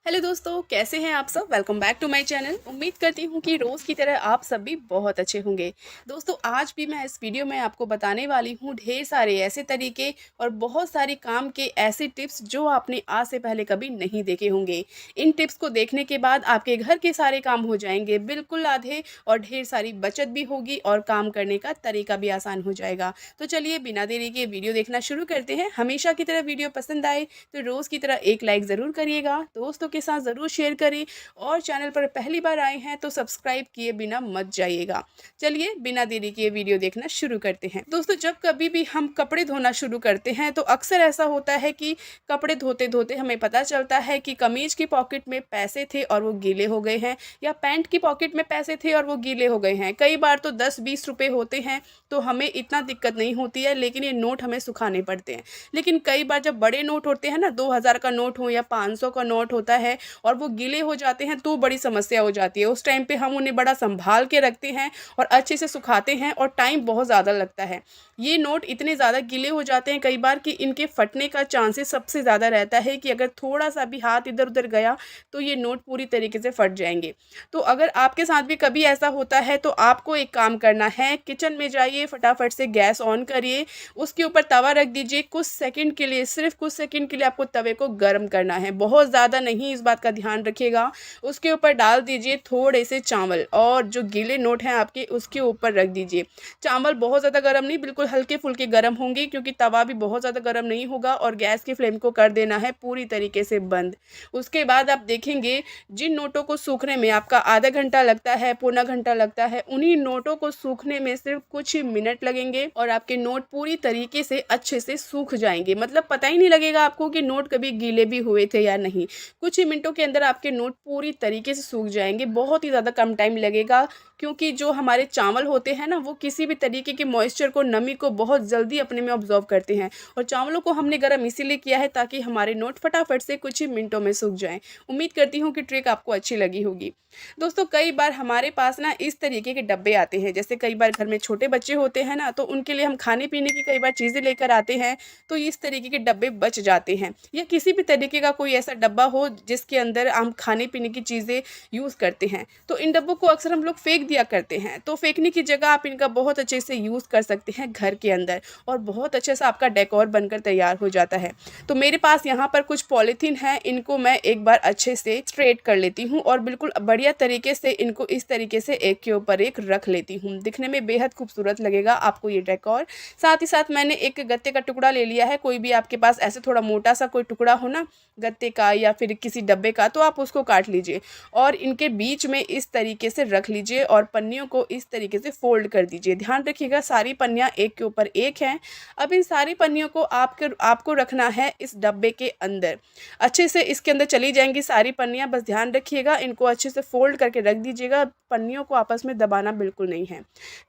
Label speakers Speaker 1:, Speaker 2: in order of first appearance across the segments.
Speaker 1: Hello दोस्तों, कैसे हैं आप सब। Welcome back to my channel. उम्मीद करती हूँ कि रोज़ की तरह आप सब भी बहुत अच्छे होंगे। दोस्तों, आज भी मैं इस वीडियो में आपको बताने वाली हूँ ढेर सारे ऐसे तरीके और बहुत सारी काम के ऐसे टिप्स जो आपने आज से पहले कभी नहीं देखे होंगे। इन टिप्स को देखने के बाद आपके घर के सारे काम हो जाएंगे बिल्कुल आधे और ढेर सारी बचत भी होगी और काम करने का तरीका भी आसान हो जाएगा। तो चलिए बिना देरी के वीडियो देखना शुरू करते हैं। हमेशा की तरह वीडियो पसंद आए तो रोज़ की तरह एक लाइक ज़रूर करिएगा, दोस्तों के साथ ज़रूर शेयर करें और चैनल पर पहली बार आए हैं तो सब्सक्राइब किए बिना मत जाइएगा। चलिए बिना देरी किए वीडियो देखना शुरू करते हैं। दोस्तों, जब कभी भी हम कपड़े धोना शुरू करते हैं तो अक्सर ऐसा होता है कि कपड़े धोते धोते हमें पता चलता है कि कमीज की पॉकेट में पैसे थे और वो गीले हो गए हैं, या पैंट की पॉकेट में पैसे थे और वो गीले हो गए हैं। कई बार तो 10-20 रुपए होते हैं तो हमें इतना दिक्कत नहीं होती है, लेकिन ये नोट हमें सुखाने पड़ते हैं। लेकिन कई बार जब बड़े नोट होते हैं ना, 2000 का नोट हो या 500 का नोट होता है और वो गीले हो जाते हैं तो बड़ी समस्या हो जाती है। उस टाइम पे हम उन्हें बड़ा संभाल के रखते हैं और अच्छे से सुखाते हैं और टाइम बहुत ज़्यादा लगता है। ये नोट इतने ज़्यादा गीले हो जाते हैं कई बार कि इनके फटने का चांसेस सबसे ज़्यादा रहता है कि अगर थोड़ा सा भी हाथ इधर उधर गया तो ये नोट पूरी तरीके से फट जाएंगे। तो अगर आपके साथ भी कभी ऐसा होता है तो आपको एक काम करना है, किचन में जाइए, फटाफट से गैस ऑन करिए, उसके ऊपर तवा रख दीजिए। कुछ सेकंड के लिए, सिर्फ कुछ सेकंड के लिए आपको तवे को गर्म करना है, बहुत ज़्यादा नहीं, इस बात का ध्यान रखिएगा। उसके ऊपर डाल दीजिए थोड़े से चावल और जो गीले नोट हैं आपके उसके ऊपर रख दीजिए। चावल बहुत ज़्यादा गर्म नहीं, बिल्कुल हल्के फुल्के गर्म होंगे, क्योंकि तवा भी बहुत ज़्यादा गर्म नहीं होगा। और गैस की फ्लेम को कर देना है पूरी तरीके से बंद। उसके बाद आप देखेंगे जिन नोटों को सूखने में आपका आधा घंटा लगता है, पौना घंटा लगता है, उन्हीं नोटों को सूखने में सिर्फ कुछ ही मिनट लगेंगे और आपके नोट पूरी तरीके से अच्छे से सूख जाएंगे। मतलब पता ही नहीं लगेगा आपको कि नोट कभी गीले भी हुए थे या नहीं। कुछ ही मिनटों के अंदर आपके नोट पूरी तरीके से सूख जाएंगे। बहुत ही ज़्यादा कम टाइम लगेगा, क्योंकि जो हमारे चावल होते हैं ना, वो किसी भी तरीके के मॉइस्चर को, नमी को बहुत जल्दी अपने में ऑब्जॉर्व करते हैं। और चावलों को हमने गर्म इसीलिए किया है ताकि हमारे नोट फटाफट से कुछ ही मिनटों में सूख जाएं। उम्मीद करती हूँ कि ट्रिक आपको अच्छी लगी होगी। दोस्तों, कई बार हमारे पास ना इस तरीके के डब्बे आते हैं, जैसे कई बार घर में छोटे बच्चे होते हैं ना, तो उनके लिए हम खाने पीने की कई बार चीज़ें लेकर आते हैं, तो इस तरीके के डब्बे बच जाते हैं। या किसी भी तरीके का कोई ऐसा डब्बा हो जिसके अंदर हम खाने पीने की चीज़ें यूज़ करते हैं, तो इन डब्बों को अक्सर हम लोग फेंक दिया करते हैं। तो फेंकने की जगह आप इनका बहुत अच्छे से यूज़ कर सकते हैं घर के अंदर, और बहुत अच्छे से आपका डेकोर बनकर तैयार हो जाता है। तो मेरे पास यहाँ पर कुछ पॉलीथीन है, इनको मैं एक बार अच्छे से स्ट्रेट कर लेती हूँ और बिल्कुल बढ़िया तरीके से इनको इस तरीके से एक के ऊपर एक रख लेती हूँ। दिखने में बेहद खूबसूरत लगेगा आपको ये डेकोर। साथ ही साथ मैंने एक गत्ते का टुकड़ा ले लिया है। कोई भी आपके पास ऐसे थोड़ा मोटा सा कोई टुकड़ा हो ना, गत्ते का या फिर किसी डब्बे का, तो आप उसको काट लीजिए और इनके बीच में इस तरीके से रख लीजिए और पन्नियों को इस तरीके से फोल्ड कर दीजिए। ध्यान रखिएगा सारी पन्नियाँ एक के ऊपर एक हैं। अब इन सारी पन्नियों को आपको रखना है इस डब्बे के अंदर। अच्छे से इसके अंदर चली जाएंगी सारी पन्नियाँ, बस ध्यान रखिएगा इनको अच्छे से फोल्ड करके रख दीजिएगा। पन्नियों को आपस में दबाना बिल्कुल नहीं है।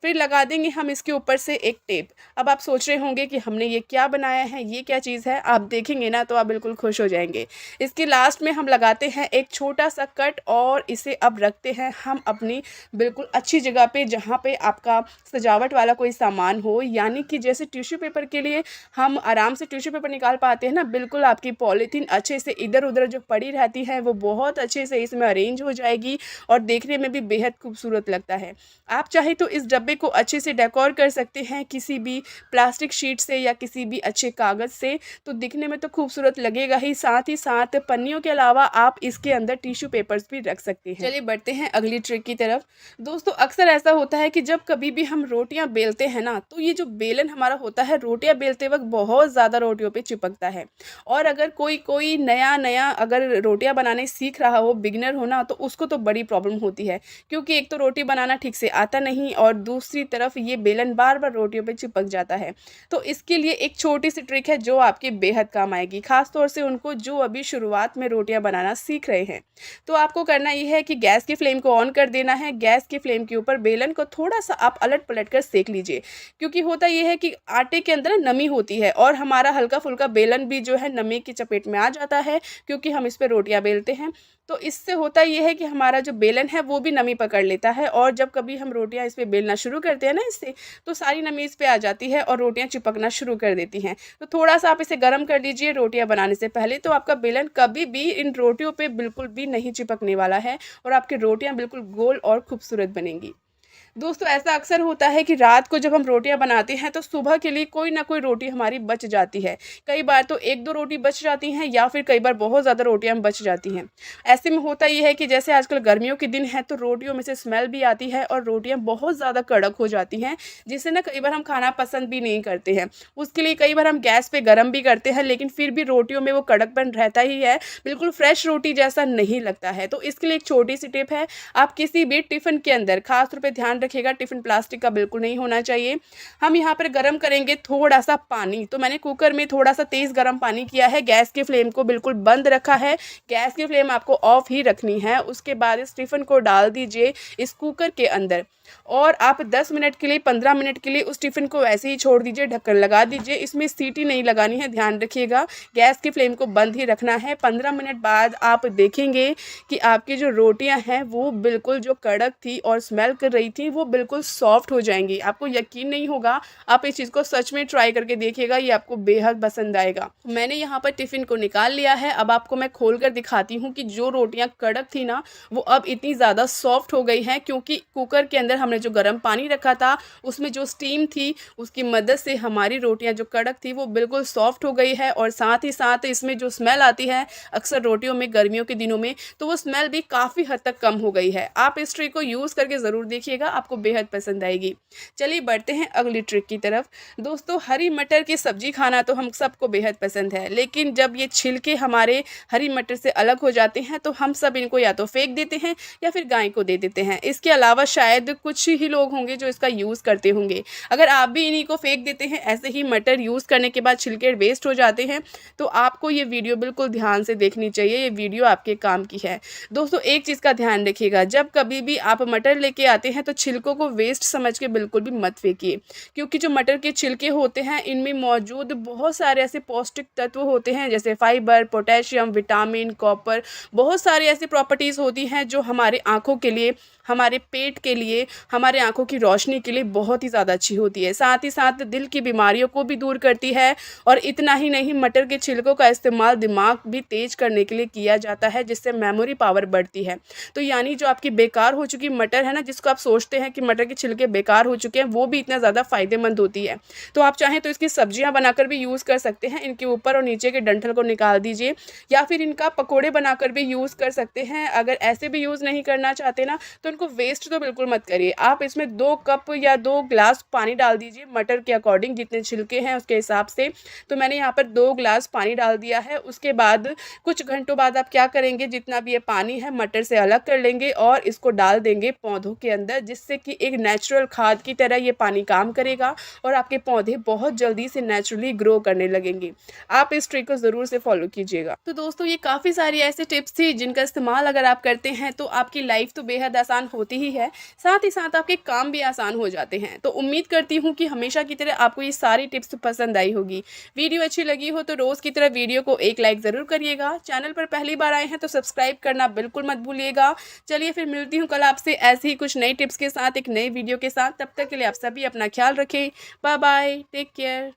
Speaker 1: फिर लगा देंगे हम इसके ऊपर से एक टेप। अब आप सोच रहे होंगे कि हमने ये क्या बनाया है, ये क्या चीज़ है। आप देखेंगे ना तो आप बिल्कुल खुश हो जाएंगे। इसके लास्ट में हम लगाते हैं एक छोटा सा कट और इसे अब रखते हैं हम अपनी बिल्कुल अच्छी जगह पे, जहाँ पे आपका सजावट वाला कोई सामान हो। यानी कि जैसे टिश्यू पेपर के लिए हम आराम से टिश्यू पेपर निकाल पाते हैं ना, बिल्कुल आपकी पॉलीथीन अच्छे से इधर उधर जो पड़ी रहती है वो बहुत अच्छे से इसमें अरेंज हो जाएगी और देखने में भी बेहद खूबसूरत लगता है। आप चाहे तो इस डब्बे को अच्छे से डेकोर कर सकते हैं किसी भी प्लास्टिक शीट से या किसी भी अच्छे कागज़ से, तो दिखने में तो खूबसूरत लगेगा ही। साथ ही साथ पन्नियों के अलावा आप इसके अंदर टिश्यू पेपर्स भी रख सकते हैं। चलिए बढ़ते हैं अगली ट्रिक की तरफ। दोस्तों, अक्सर ऐसा होता है कि जब कभी भी हम रोटियां बेलते हैं ना, तो ये जो बेलन हमारा होता है, रोटियां बेलते वक्त बहुत ज़्यादा रोटियों पे चिपकता है। और अगर कोई नया अगर रोटियां बनाने सीख रहा हो, बिगिनर हो ना, तो उसको तो बड़ी प्रॉब्लम होती है, क्योंकि एक तो रोटी बनाना ठीक से आता नहीं और दूसरी तरफ ये बेलन बार बार रोटियों पे चिपक जाता है। तो इसके लिए एक छोटी सी ट्रिक है जो आपके बेहद काम आएगी, खासतौर से उनको जो अभी शुरुआत में रोटियां बनाना सीख रहे हैं। तो आपको करना ये है कि गैस की फ्लेम को ऑन कर देना है। गैस की फ्लेम के ऊपर बेलन को थोड़ा सा आप अलट पलट कर सेक लीजिए, क्योंकि होता ये है कि आटे के अंदर नमी होती है और हमारा हल्का फुल्का बेलन भी जो है नमी की चपेट में आ जाता है, क्योंकि हम इस पर रोटियां बेलते हैं। तो इससे होता ये है कि हमारा जो बेलन है वो भी नमी पकड़ लेता है, और जब कभी हम रोटियां इस पे बेलना शुरू करते हैं ना इससे, तो सारी नमी इस पे आ जाती है और रोटियां चिपकना शुरू कर देती हैं। तो थोड़ा सा आप इसे गर्म कर लीजिए रोटियां बनाने से पहले, तो आपका बेलन कभी भी इन रोटियों पे बिल्कुल भी नहीं चिपकने वाला है और आपकी रोटियाँ बिल्कुल गोल और खूबसूरत बनेंगी। दोस्तों ऐसा अक्सर होता है कि रात को जब हम रोटियां बनाते हैं तो सुबह के लिए कोई ना कोई रोटी हमारी बच जाती है। कई बार तो 1-2 रोटी बच जाती हैं या फिर कई बार बहुत ज़्यादा रोटियां बच जाती हैं। ऐसे में होता ये है कि जैसे आजकल गर्मियों के दिन हैं तो रोटियों में से स्मेल भी आती है और रोटियां बहुत ज़्यादा कड़क हो जाती हैं, जिससे ना कई बार हम खाना पसंद भी नहीं करते हैं। उसके लिए कई बार हम गैस पे गरम भी करते हैं, लेकिन फिर भी रोटियों में वो कड़कपन रहता ही है, बिल्कुल फ्रेश रोटी जैसा नहीं लगता है। तो इसके लिए एक छोटी सी टिप है, आप किसी भी टिफ़िन के अंदर खास तौर पे ध्यान रखिएगा, टिफ़िन प्लास्टिक का बिल्कुल नहीं होना चाहिए। हम यहाँ पर गरम करेंगे थोड़ा-सा पानी, तो मैंने कुकर में थोड़ा-सा तेज़ गरम पानी किया है, गैस की फ्लेम को बिल्कुल बंद रखा है, गैस की फ्लेम आपको ऑफ ही रखनी है। उसके बाद इस टिफ़िन को डाल दीजिए इस कुकर के अंदर और आप 10 मिनट के लिए 15 मिनट के लिए उस टिफ़िन को वैसे ही छोड़ दीजिए, ढक्कन लगा दीजिए। इसमें सीटी नहीं लगानी है, ध्यान रखिएगा, गैस की फ्लेम को बंद ही रखना है। 15 मिनट बाद आप देखेंगे कि आपकी जो रोटियां हैं वो बिल्कुल जो कड़क थी और स्मेल कर रही थी वो बिल्कुल सॉफ्ट हो जाएंगी। आपको यकीन नहीं होगा, आप इस चीज़ को सच में ट्राई करके देखिएगा, ये आपको बेहद पसंद आएगा। मैंने यहाँ पर टिफ़िन को निकाल लिया है, अब आपको मैं खोल कर दिखाती हूँ कि जो रोटियाँ कड़क थी ना वो अब इतनी ज़्यादा सॉफ्ट हो गई हैं, क्योंकि कुकर के अंदर हमने जो गर्म पानी रखा था उसमें जो स्टीम थी उसकी मदद से हमारी रोटियां जो कड़क थी वो बिल्कुल सॉफ्ट हो गई है। और साथ ही साथ इसमें जो स्मेल आती है अक्सर रोटियों में गर्मियों के दिनों में, तो वो स्मेल भी काफ़ी हद तक कम हो गई है। आप इस ट्रिक को यूज़ करके ज़रूर देखिएगा, आपको बेहद पसंद आएगी। चलिए बढ़ते हैं अगली ट्रिक की तरफ। दोस्तों हरी मटर की सब्जी खाना तो हम सबको बेहद पसंद है, लेकिन जब ये छिलके हमारे हरी मटर से अलग हो जाते हैं तो हम सब इनको या तो फेंक देते हैं या फिर गाय को दे देते हैं। इसके अलावा शायद कुछ ही लोग होंगे जो इसका यूज़ करते होंगे। अगर आप भी इन्हीं को फेंक देते हैं, ऐसे ही मटर यूज़ करने के बाद छिलके वेस्ट हो जाते हैं, तो आपको ये वीडियो बिल्कुल ध्यान से देखनी चाहिए, ये वीडियो आपके काम की है। दोस्तों एक चीज़ का ध्यान रखिएगा, जब कभी भी आप मटर लेके आते हैं तो छिलकों को वेस्ट समझ के बिल्कुल भी मत फेंकिए, क्योंकि जो मटर के छिलके होते हैं इनमें मौजूद बहुत सारे ऐसे पौष्टिक तत्व होते हैं, जैसे फाइबर, पोटेशियम, विटामिन, कॉपर, बहुत सारी ऐसी प्रॉपर्टीज़ होती हैं जो हमारे आँखों के लिए, हमारे पेट के लिए, हमारे आँखों की रोशनी के लिए बहुत ही ज़्यादा अच्छी होती है। साथ ही साथ दिल की बीमारियों को भी दूर करती है। और इतना ही नहीं, मटर के छिलकों का इस्तेमाल दिमाग भी तेज़ करने के लिए किया जाता है, जिससे मेमोरी पावर बढ़ती है। तो यानी जो आपकी बेकार हो चुकी मटर है ना, जिसको आप सोचते हैं कि मटर के छिलके बेकार हो चुके हैं, वो भी इतना ज़्यादा फ़ायदेमंद होती है। तो आप चाहें तो इसकी सब्जियाँ बनाकर भी यूज़ कर सकते हैं। इनके ऊपर और नीचे के डंठल को निकाल दीजिए, या फिर इनका पकोड़े बनाकर भी यूज़ कर सकते हैं। अगर ऐसे भी यूज़ नहीं करना चाहते ना, तो इनको वेस्ट तो बिल्कुल मत करिए। आप इसमें 2 कप या 2 ग्लास पानी डाल दीजिए, मटर के अकॉर्डिंग जितने छिलके हैं उसके हिसाब से। तो मैंने यहाँ पर 2 ग्लास पानी डाल दिया है। उसके बाद कुछ घंटों बाद आप क्या करेंगे, जितना भी ये पानी है मटर से अलग कर लेंगे और इसको डाल देंगे पौधों के अंदर, जिससे कि एक नेचुरल खाद की तरह ये पानी काम करेगा और आपके पौधे बहुत जल्दी से नेचुरली ग्रो करने लगेंगे। आप इस ट्रिक को ज़रूर से फॉलो कीजिएगा। तो दोस्तों ये काफ़ी सारी ऐसी टिप्स थी जिनका इस्तेमाल अगर आप करते हैं तो आपकी लाइफ तो बेहद आसान होती ही है, साथ ही साथ आपके काम भी आसान हो जाते हैं। तो उम्मीद करती हूँ कि हमेशा की तरह आपको ये सारी टिप्स पसंद आई होगी। वीडियो अच्छी लगी हो तो रोज़ की तरह वीडियो को एक लाइक ज़रूर करिएगा। चैनल पर पहली बार आए हैं तो सब्सक्राइब करना बिल्कुल मत भूलिएगा। चलिए फिर मिलती हूँ कल आपसे ऐसी ही कुछ नई टिप्स के साथ, एक नई वीडियो के साथ। तब तक के लिए आप सभी अपना ख्याल रखें। Bye bye, take care.